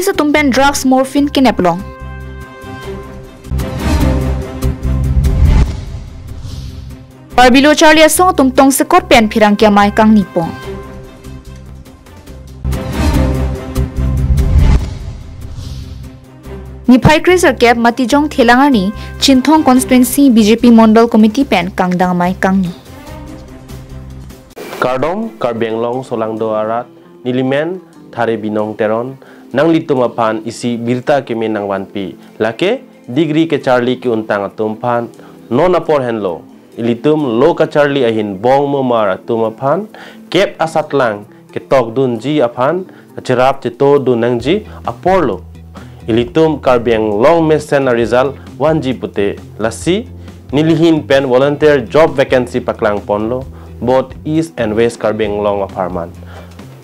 Police tumpen drugs morphine kineplong. Karbi lo Charlie asong tumtong sekot pen pirang kiamay kang nipong. Nipai Crazer Cap Matijong Thelangani Chinthong Constituency BJP Mondal Committee pen kang dangmay kang ni. Kardom Karbi Anglong Solangdo Arat Nilimen Thare Binong Teron Nang Litumapan isi Birta Keme Nang Wanpi Lake Degree ke Charlie ki untang atumpan Non apor henlo Ilitum lo ka Charlie ahin bong momar atumapan Kep asatlang ke tok dun ji apan Cerap cito dun nang ji aporlo Ilitum Karbi Anglong mesen result 1G pute lasi nilihin pen volunteer job vacancy paklang ponlo both East and West Karbi Anglong of Harman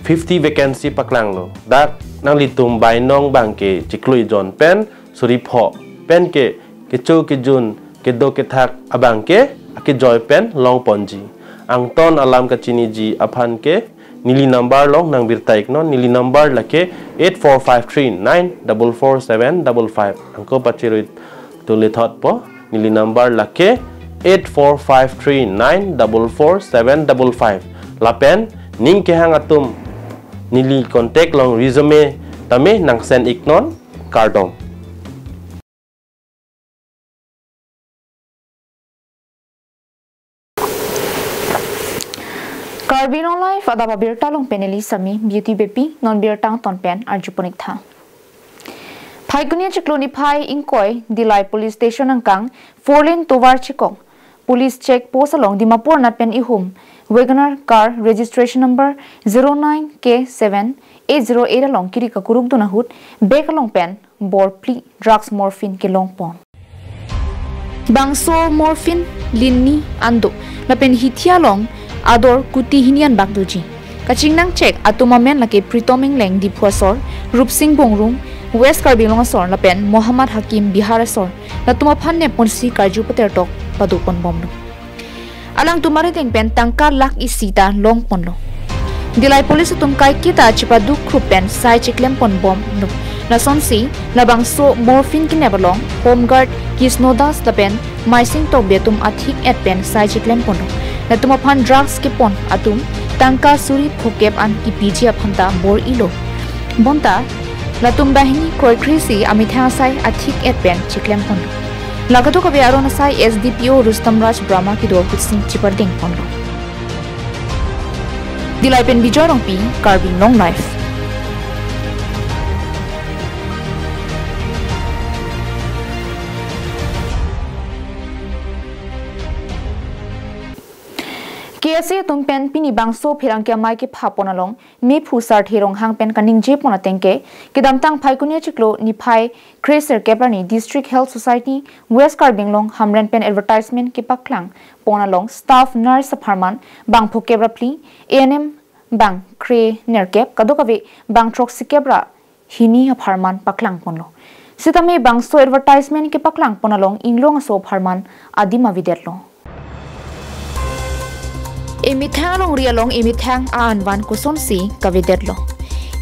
50 vacancy paklang lo dak nang litum by nong bangke chiklui John pen suripho pen ke kecho ke jun ke do ke thak abangke ake joy pen long ponji ang ton alam ka chini ji aphan ke nili number long nang birtaik non nili number lake 8453944755 angko pachiruit tuli thot po nili number lake 8453944755 lapen ning ke hang atum nili contact long resume tame nang send iknon kardom Karbi Anglong life ada babirta long peneli sami beauty baby non birtang ton pen arjupunik tha. Phai kunia chikloni phai ingkoi dilai police station angkang 4-lane tovar chikong police check post along Dimapur nat pen ihum Wagoner car registration number 09K7 808 along kiri ka kuruk duna hut bek along pen bor pli drugs morphine ke long pon bangso morphine linni ando lapen hithia long ador kuti hinian bakduji kaching nang check atuma men lake pritoming leng diphuasor rupsing bongrung West Karbi Anglong asor lapen Muhammad Hakim Bihar asor latuma phanne ponsi karju pater tok padupon bomno alang tumare teng pen tangka lak isita long ponlo dilai police tumkai kita chipadu krupen sai chiklem pon bom no lasonsi labang so morphine kinebalong homeguard kisnodas lapen maising tok betum athik at pen sai chiklem ponlo latuma phan drugs ke pon atum tangka suri phokep an ki piji aphanta bor ilo bonta latum bahini kroikrisi amitha sai athik et pen chiklem pon lagato ka bearon sai SDPO Rustam Raj Brahma ki do kutsing chiparding pon dilai pen bijorong pi Karbi Anglong life KSA tumpen pini bangso phirang kya mai ke phapon along me phusar thirong hang pen kaning je pona tengke kidamtang phaikunia chiklo ni phai Crazer Keprani District Health Society West Karbi Anglong hamren pen advertisement ke paklang pona long staff nurse pharman bang phokebra pli ANM bang kre nerkep kadokave bang troxikebra hini pharman paklang ponlo sitame bangso advertisement ke paklang pona long inglong so pharman adima videtlo Emithang long rialong emithang aanwan kuson si kavidetlo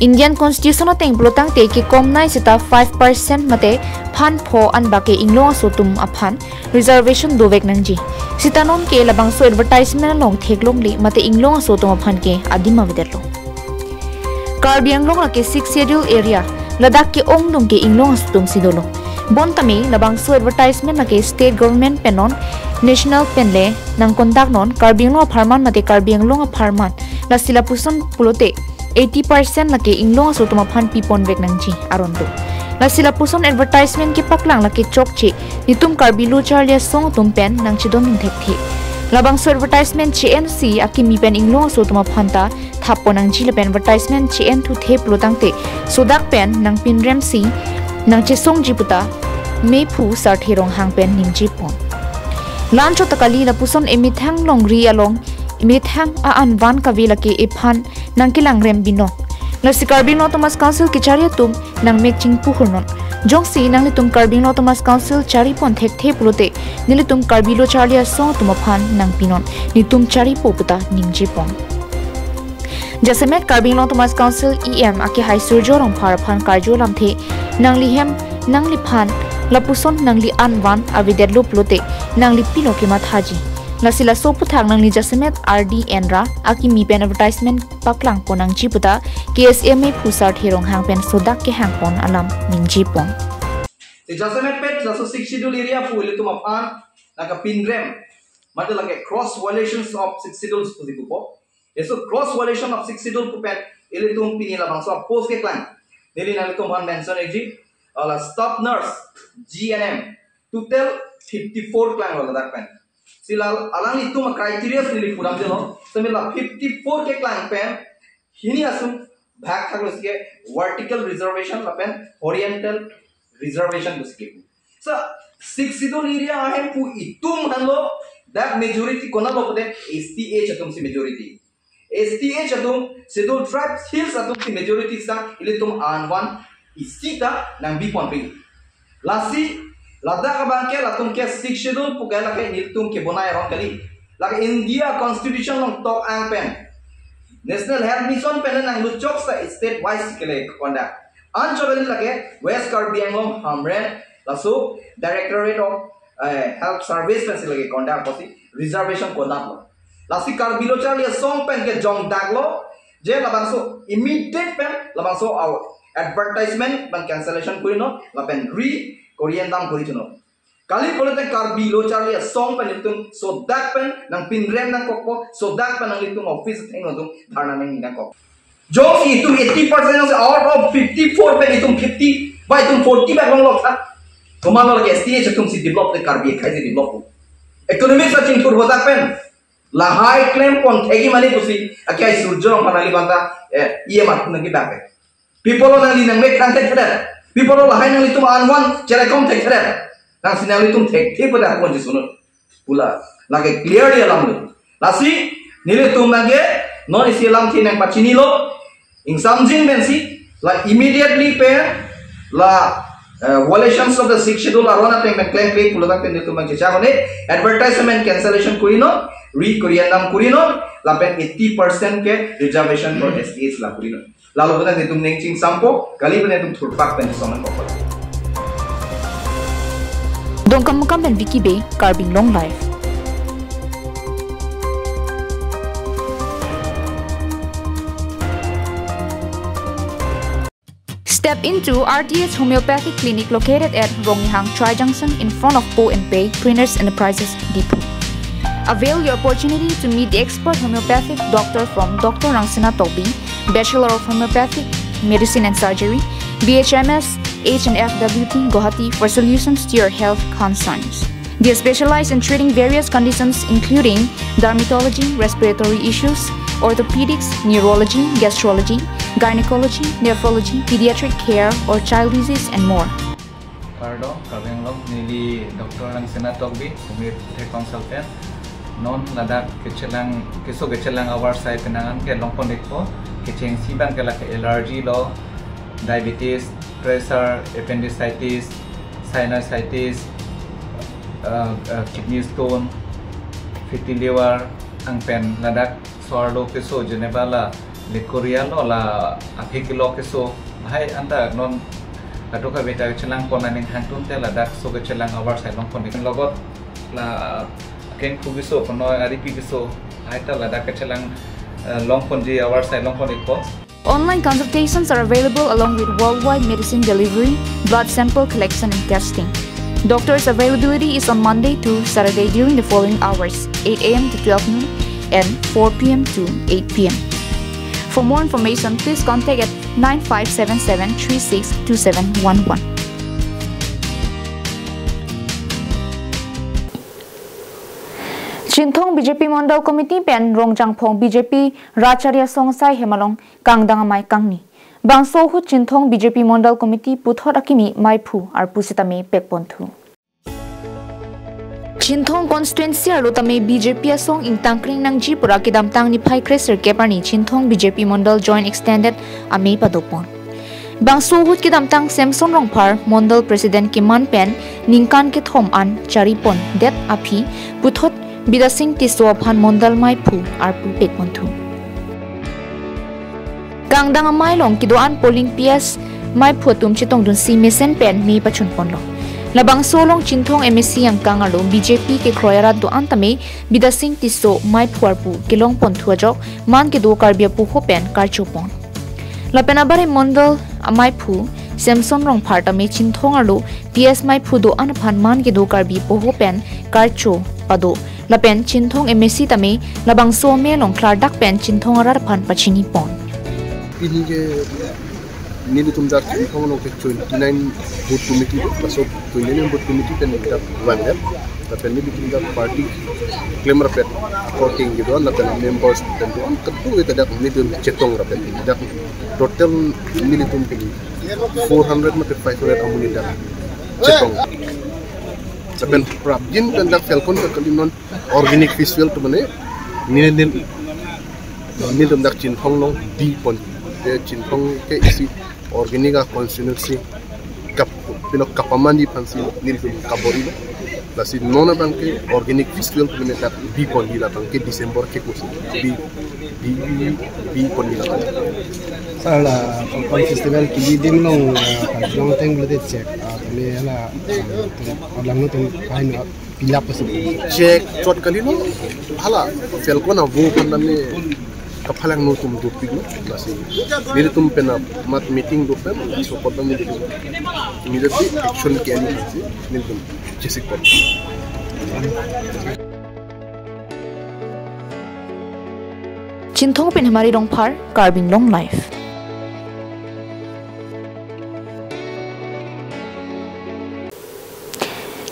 Indian Constitution ateng blotang te ki komnai sita 5% mate phan pho an bake inglong sotum aphan reservation dovek nangji sitanon ke labang so advertisement long theklong li mate inglong sotum aphan ke adima videtlo Karbi Anglong la ke 6 schedule area Ladakh ke ongdong ke inglong sotum sidolo bontami labang so advertisement la ke state government penon National penle nang kontak non Karbi Anglong pharman mate Karbi Anglong pharman la sila puson pulote 80% lake inglong so tuma phan pipon vek nangji arondo la sila puson advertisement ke paklang lake chokche nitum Karbi lo charlia song tumpen nang chidon thekthi labang so advertisement CNC akimi pen inglong so tuma phanta thapon nangji le pen advertisement CN thu the plotangte sodak pen nang pinrem si nang chesong jiputa me phu sarthirong hang pen ningji pon Lancho takali la puson emithang longri along emithang a anwan kavila ke ephan nangkilang rem bino la Karbi Anglong Thomas Council ki charia tum nang mekching puhurnon jongsi nang tum Karbi Anglong Thomas Council chari pon thek the pulote nilitum Karbi lo charia so tum phan nang pinon nitum chari poputa ningji pon Jasemet Karbi Anglong Thomas Council EM aki hai surjo rong phar phan karjo lamthe nangli hem nangli phan lapuson nangli anwan avidet lo plote nangli pino ke mathaji lasila sopu thang nangli Jasemet RD Enra aki mi pen advertisement paklang ponang jiputa KSMA phusar thirong hangpen sodak ke hangpon alam ningji pon Jasemet pet laso 6 schedule area puli tum aphan naka pingrem mate lage cross violations of 6 schedules pusiku po eso cross violation of 6 schedule pu pet ele tum pinila bangso post ke klan nili nali tum han mention ekji ala staff nurse GNM total 54 klan wala dak pen silal alang itu criteria nili puram jeno semila 54 ke klan pen hini asum bhag thaklo ske vertical reservation pen horizontal reservation buske so 6 schedule area ahe pu itum hanlo that majority kona lopode STA chatum si majority STA chatum schedule tribes hills chatum si majority sa ilitum an1 isita nang bipon ping lasi ladakh bangke latum ke 6 schedule pugala ke niltum ke bonai ron kali lag India constitution long top ang pen national health mission pen nang luchok sa state wise kele conduct anchobeli lage West Karbi Anglong Hamren lasu directorate of health service pen lage conduct posi reservation conduct lasi Karbi lo charlie song pen ke jong daglo je labangso immediate pen labangso our advertisement ban cancellation kurino lapen re Korean dam kurino kali polete Karbi lo charlie song pen itum so that pen nang pinrem nang kokpo so that pen nang itum office thing itum dharna nang nang kok jong itum 80% out of 54 pen itum 50 by itum 40 pen long lok tha tomalo lage STA chatum si develop the Karbi khai si develop economic searching for hoda pen la high claim pon thegi mani pusi akai surjo panali banta ye mat nang back people on nang nang make nang thera people la high nang itum an1 cherekom thera nang sinang itum thek pada pon jisuno pula lage clearly alam lasi nile tum nage non isilam thi nang pachini lo ing samjin mensi la immediately pay la violations of the 6 schedule arona time claim claim pula tak penditu mang chagone advertisement cancellation kurino re Korean dam kurino la pen 80% ke reservation for STS la kurino lalu benar nitum nengcing sampo kali benar nitum thurpak pen soman kokol dongkam mukam pen Vicky Bay Karbi Anglong live Step into RTH Homeopathic Clinic located at Rongyhang Tri Junction in front of Po and Pay Printers Enterprises Depot. Avail your opportunity to meet the expert homeopathic doctor from Dr. Rangsina Tobi, Bachelor of Homeopathic Medicine and Surgery, BHMS, HNFWT, Guwahati for solutions to your health concerns. They specialize in treating various conditions including dermatology, respiratory issues, orthopedics, neurology, gastrology, gynecology, nephrology, pediatric care, or child disease, and more. Karbi Anglong nili Dr. Rangsina Tobi, homeopathic consultant. Non ladak kecelang awar saya penangan ke long pondek po keceng sibang ke laki allergy lo diabetes pressure appendicitis sinusitis kidney stone fatty liver ang pen ladak suarlo keso jenebala likoria lo la apikilo keso hai anta non atoka beta kecelang ponaning hangtun te ladak so kecelang awar saya long pondek logot la Ken kugiso kono aripi giso aita lada kachalang long ponji our side long pon ikpo Online consultations are available along with worldwide medicine delivery, blood sample collection and testing. Doctor's availability is on Monday to Saturday during the following hours: 8 a.m. to 12 noon and 4 p.m. to 8 p.m. For more information, please contact at 9577362711. Chinthong BJP Mandal Committee pen Rongjangphong BJP Racharya Songsai Hemalong Kangdang Mai Kangni Bangso Hu Chinthong BJP Mandal Committee Puthor Akimi Maipu ar Pusitame Pekponthu Chinthong constituency arutame BJP asong ingtangkring nang Jipura kidamtang ni Pai Kreser Keparni Chinthong BJP Mandal Joint Extended Ame Padopon Bangso Hu kidamtang Samson Rongpar Mandal President Kiman Pen Ningkan ke Thom An Charipon Det Api Puthot Bidasing Tiswa Phan Mondal Maipu Arpu Pekmonthu Gangdang amai long kidoan polling PS mai photum chitong dun si mesen pen mi pachun pon lo. Labang solong chinthong MSC yang kangalo BJP ke kroyara do antame bidasing tiso mai phuarpu kilong pon thuajok man ke do karbia pu hopen karchupon. Lapenabare mondol amai phu Samson rong partame chinthong alo PS mai phu do anphan man ke do karbi pu hopen karcho pado lapen chinthong MSC tame labang so me long klar dak pen chinthong arar phan pachini pon. Ini je nili tumdak chinthong long ke 29 vote committee paso 29 vote committee pen dak wangat lapen nili tumdak party claim rapet voting gitu lapen members dan tu ketu itu dak nili chetong rapet dak total nili tumpi 400 mate 500 amuni dak chetong lapen prabjin dan dak felkon ke kalinon organic visual tu mane nili tumdak chinthong long di pon chinthong ke isi organiga constituency kap pinok kapamandi pansi nilkum kabori lasi nona bangke organic visual community bi pondila bangke December ke kus bi pondila sala kon festival ki dim long long teng blade check me ala lang no teng kain pila possible check chot kalino hala fel kona vo pandane kapalang no tum do pigno lasi nili tum pena mat meeting do pen so kodam nili immediately action ke ani nili tum chisik pot Chinthong pin hamari rong par Karbi Anglong life.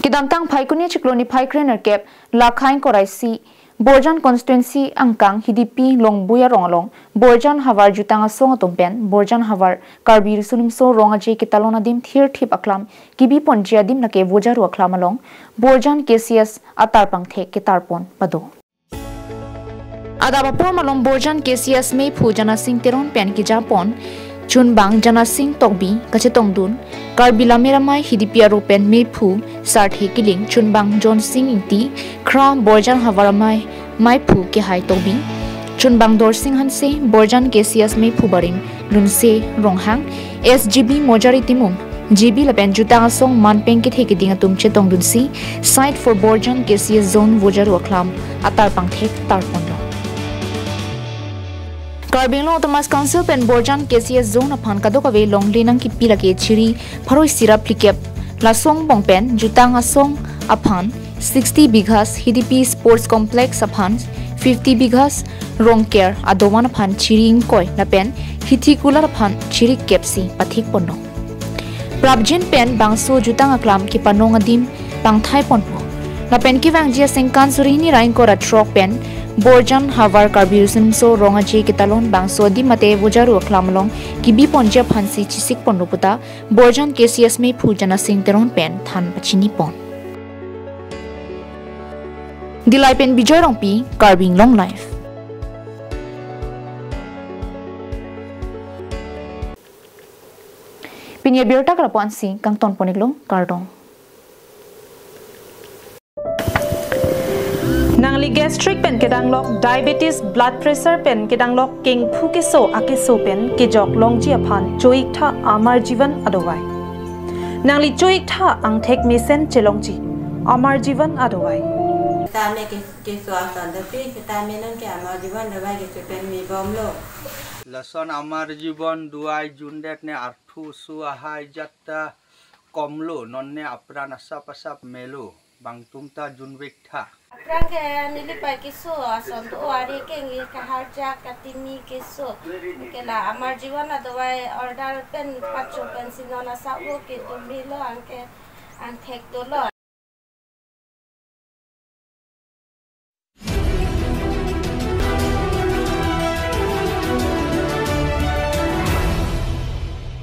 Kidamtang phaikuni chikloni phaikrener kep lakhain koraisi Borjan constituency angkang hidipi long buya rongalong Borjan havar jutanga song atompen Borjan havar Karbi sulim so ronga je kitalona dim thir thip aklam kibi ponjia dim nake vojaru aklam along Borjan KCS atarpang the kitarpon pado Adaba por malong Borjan KCS me phu jana sing teron pen ki japon chunbang jana sing tokbi kachetong dun Karbi lameramai hidipia ropen me phu sarthi kiling chunbang John Singh inti kram Borjan havaramai mai phu ke hai tokbi chunbang dor sing hanse Borjan KCS me phu barim lunse ronghang SGB mojari timum GB lapen juta song manpeng ke theki dinga tum chetong dun si site for Borjan KCS zone vojaru aklam atar pangthek tarpon Karbi Anglong Thomas Council pen Borjan KCS zone aphan kadokave longli nang ki pilake chiri pharoi sira plikep lasong bongpen jutang asong aphan 60 bighas HDP sports complex aphan 50 bighas rongker adowan aphan chiring koi lapen hithikular aphan chiri kepsi pathik ponno prabjin pen bangso jutang aklam ki panong adim pangthai ponpo lapen ki wangjia sengkan surini rain ko ratrok pen Borjan havar Karbi so ronga je kitalon bangso di mate vojaru aklamlong kibi ponja phansi chisik ponruputa Borjan KCS me phujana singteron pen than pachini pon Dilai pen bijoy rongpi Karbi Anglong life Pinya birta krapon si kang ton poniglong kardong Nangli gastric pen kedanglok diabetes blood pressure pen kedanglok king phukeso akeso pen kejok longji aphan choik tha amar jivan adowai Nangli choik tha angthek mesen chelongji amar jivan adowai Tame ke swastan tapi tame nan ke amar jivan adowai ke pen mi bomlo Lason amar jivan duai jundet ne arthu suahai jatta komlo nonne apran asap asap melo bangtumta junwek tha Prang ke nili pai kiso ason to ari ke ngi ka harja katimi kiso ke la amar jivan adowai order pen pacho pen sinona sa wo ke to milo anke an thek to lo